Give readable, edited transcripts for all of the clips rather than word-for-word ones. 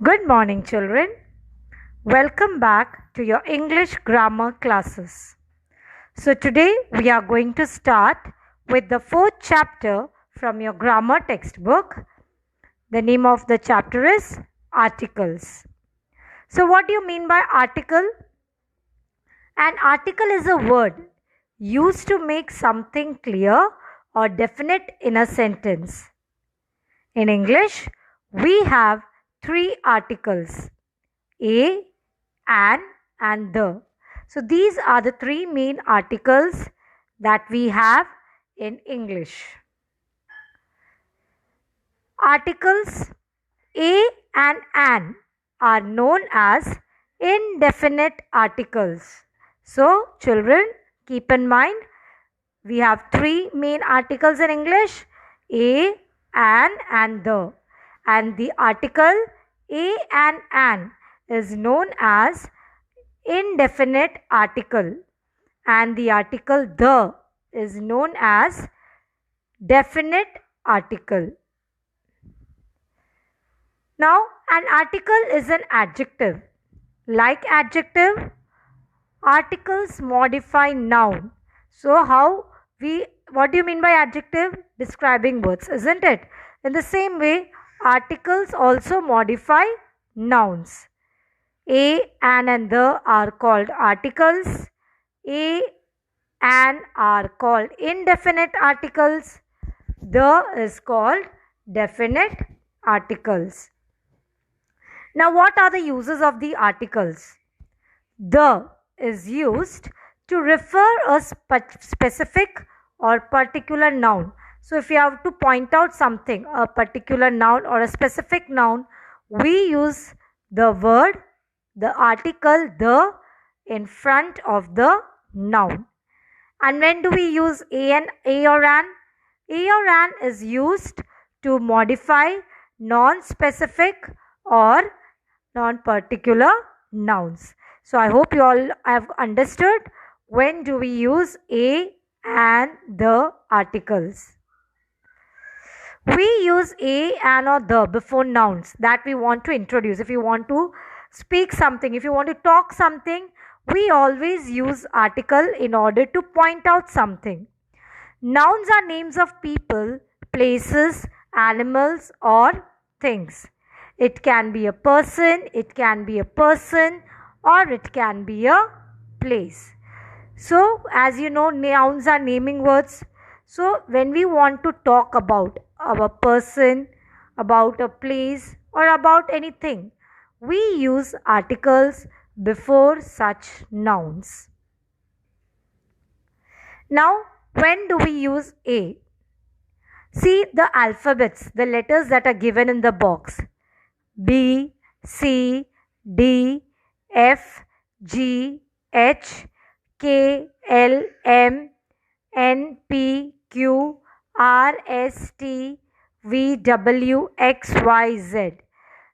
Good morning, children. Welcome back to your English grammar classes. So, today we are going to start with the fourth chapter from your grammar textbook. The name of the chapter is Articles. So, what do you mean by article? An article is a word used to make something clear or definite in a sentence. In English, we have three articles: a, an, and the. So these are the three main articles that we have in English. Articles a and an are known as indefinite articles. So children, keep in mind we have three main articles in English: a, an, and the. And the article a and an is known as indefinite article, and the article the is known as definite article. Now, an article is an adjective. Like adjective, articles modify noun. So what do you mean by adjective? Describing words, isn't it? In the same way, articles also modify nouns. A, an, and the are called articles. A, an are called indefinite articles. The is called definite articles. Now, what are the uses of the articles? The is used to refer a specific or particular noun. So, if you have to point out something, a particular noun or a specific noun, we use the word, the article the in front of the noun. And when do we use a or an? A or an is used to modify non-specific or non-particular nouns. So I hope you all have understood when do we use a and the articles. We use a, an, or the before nouns that we want to introduce. If you want to speak something, if you want to talk something, we always use article in order to point out something. Nouns are names of people, places, animals, or things. It can be a person, or it can be a place. So, as you know, nouns are naming words. So, when we want to talk about a person, about a place, or about anything, we use articles before such nouns. Now, when do we use a? See the alphabets, the letters that are given in the box: B, C, D, F, G, H, K, L, M, N, P, Q, R, S, T, V, W, X, Y, Z.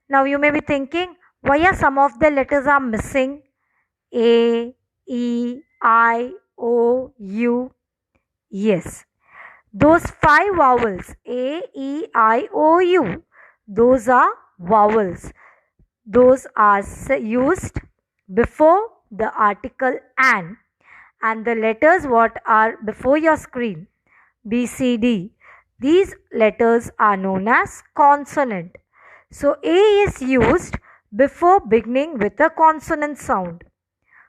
Now you may be thinking, why are some of the letters are missing? A, E, I, O, U. Yes, those 5 vowels, A, E, I, O, U, those are vowels. Those are used before the article an. And the letters what are before your screen, B, C, D, these letters are known as consonant. So A is used before beginning with a consonant sound.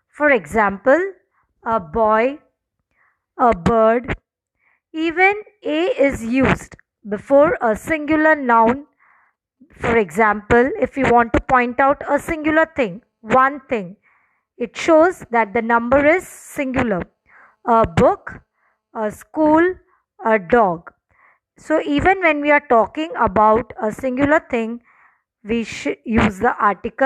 For example, a boy, a bird. Even A is used before a singular noun. For example, if you want to point out a singular thing, one thing, it shows that the number is singular. A book, a school, a dog. So even when we are talking about a singular thing, we should use the article